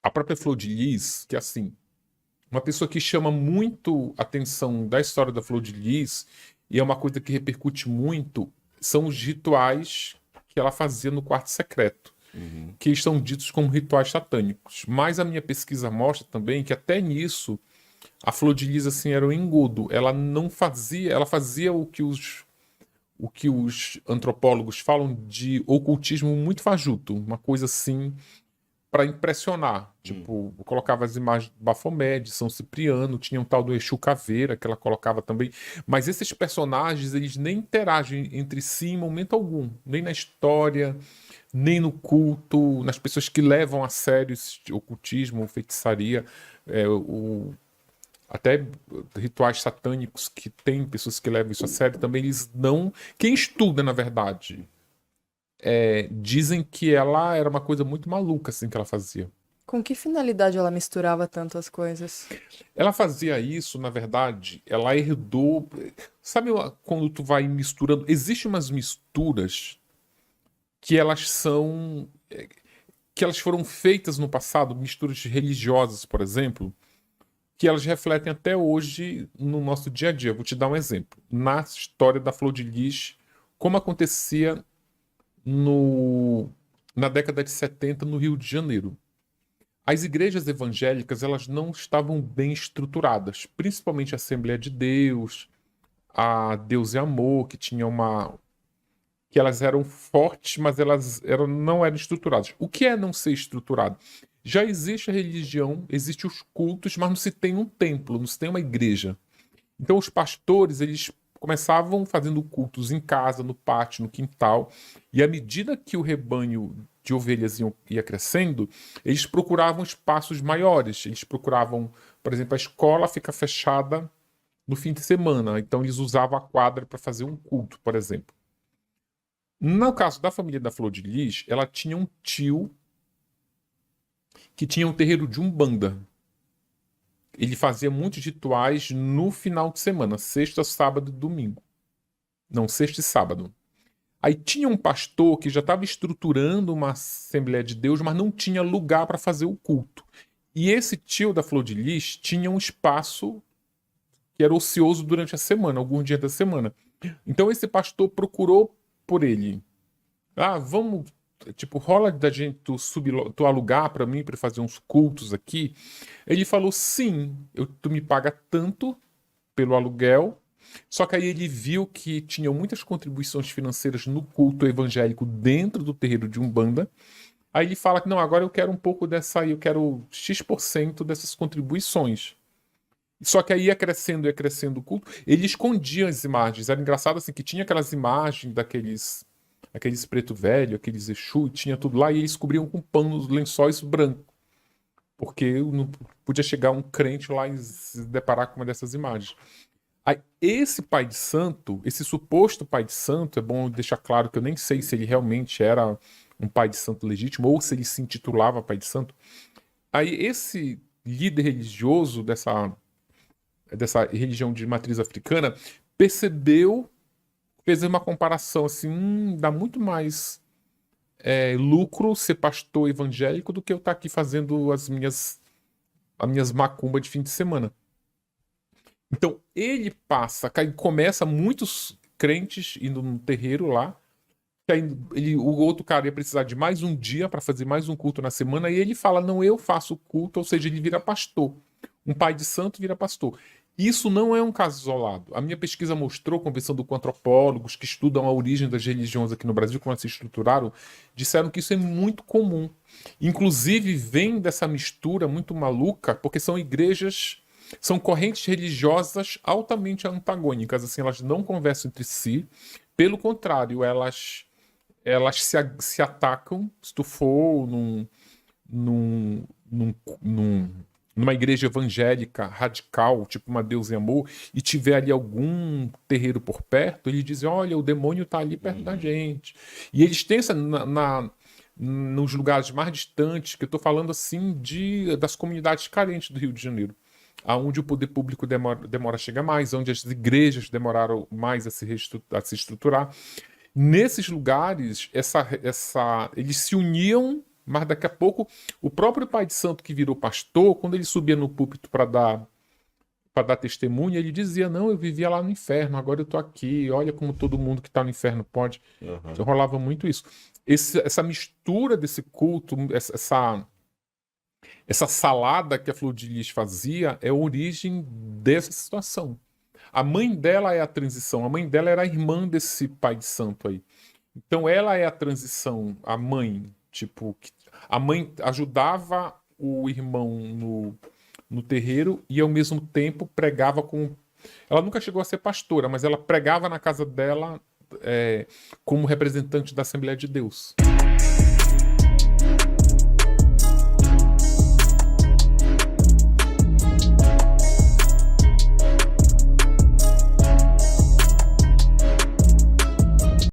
a própria Flor de Lis, que assim, uma pessoa que chama muito a atenção da história da Flor de Lis, e é uma coisa que repercute muito, são os rituais que ela fazia no quarto secreto, que são ditos como rituais satânicos. Mas a minha pesquisa mostra também que até nisso a Flor de Lis assim era um engodo. Ela não fazia, ela fazia o que os antropólogos falam de ocultismo muito fajuto, uma coisa assim para impressionar. Tipo, colocava as imagens do Bafomé, de São Cipriano, tinha um tal do Exu Caveira que ela colocava também. Mas esses personagens, eles nem interagem entre si em momento algum, nem na história, nem no culto, nas pessoas que levam a sério esse ocultismo, feitiçaria, até rituais satânicos que tem pessoas que levam isso a sério também, eles não. Quem estuda, na verdade, dizem que ela era uma coisa muito maluca assim que ela fazia. Com que finalidade ela misturava tanto as coisas? Ela fazia isso, na verdade, ela herdou. Sabe quando tu vai misturando? Existem umas misturas que elas são. Que elas foram feitas no passado, misturas religiosas, por exemplo, que elas refletem até hoje no nosso dia a dia. Vou te dar um exemplo. Na história da Flor de Lis, como acontecia no, na década de 70 no Rio de Janeiro. As igrejas evangélicas elas não estavam bem estruturadas, principalmente a Assembleia de Deus, a Deus e Amor, que elas eram fortes, mas não eram estruturadas. O que é não ser estruturado? Já existe a religião, existem os cultos, mas não se tem um templo, não se tem uma igreja. Então os pastores, eles começavam fazendo cultos em casa, no pátio, no quintal, e à medida que o rebanho de ovelhas ia crescendo, eles procuravam espaços maiores. Eles procuravam, por exemplo, a escola fica fechada no fim de semana, então eles usavam a quadra para fazer um culto, por exemplo. No caso da família da Flor de Lis, ela tinha um tio que tinha um terreiro de Umbanda. Ele fazia muitos rituais no final de semana, sexta, sábado e domingo. Não, sexta e sábado. Aí tinha um pastor que já estava estruturando uma Assembleia de Deus, mas não tinha lugar para fazer o culto. E esse tio da Flor de Lis tinha um espaço que era ocioso durante a semana, alguns dias da semana. Então esse pastor procurou por ele. Ah, vamos, tipo, rola da gente tu alugar para mim para fazer uns cultos aqui. Ele falou: sim, tu me paga tanto pelo aluguel. Só que aí ele viu que tinham muitas contribuições financeiras no culto evangélico dentro do terreiro de Umbanda. Aí ele fala que não, agora eu quero um pouco dessa aí, eu quero X% dessas contribuições. Só que aí ia crescendo o culto. Ele escondia as imagens. Era engraçado assim que tinha aquelas imagens aqueles preto velho, aqueles Exu, tinha tudo lá, e eles cobriam com panos, lençóis brancos. Porque não podia chegar um crente lá e se deparar com uma dessas imagens. Aí, esse pai de santo, esse suposto pai de santo, é bom deixar claro que eu nem sei se ele realmente era um pai de santo legítimo ou se ele se intitulava pai de santo. Aí, esse líder religioso dessa religião de matriz africana percebeu, fez uma comparação assim: dá muito mais lucro ser pastor evangélico do que eu estar aqui fazendo as minhas macumbas de fim de semana. Então ele começa muitos crentes indo no terreiro lá, que aí o outro cara ia precisar de mais um dia para fazer mais um culto na semana, e ele fala: não, eu faço o culto, ou seja, ele vira pastor. Um pai de santo vira pastor. Isso não é um caso isolado. A minha pesquisa mostrou, conversando com antropólogos que estudam a origem das religiões aqui no Brasil, como elas se estruturaram, disseram que isso é muito comum. Inclusive, vem dessa mistura muito maluca, porque são correntes religiosas altamente antagônicas, assim, elas não conversam entre si. Pelo contrário, elas se atacam. Se tu for num, num, num- numa igreja evangélica radical, tipo uma Deus e Amor, e tiver ali algum terreiro por perto, eles dizem: olha, o demônio está ali perto da gente. E eles têm nos lugares mais distantes, que eu estou falando assim das comunidades carentes do Rio de Janeiro, aonde o poder público demora a chegar mais, onde as igrejas demoraram mais a se estruturar. Nesses lugares, eles se uniam Mas daqui a pouco, o próprio pai de santo que virou pastor, quando ele subia no púlpito para dar testemunha, ele dizia: não, eu vivia lá no inferno, agora eu tô aqui, olha como todo mundo que tá no inferno pode. Então rolava muito isso. Essa mistura desse culto, essa salada que a Flor de Lis fazia é a origem dessa situação. A mãe dela é a transição, a mãe dela era a irmã desse pai de santo aí. Então ela é a transição, a mãe, tipo, a mãe ajudava o irmão no terreiro e ao mesmo tempo pregava com... Ela nunca chegou a ser pastora, mas ela pregava na casa dela como representante da Assembleia de Deus.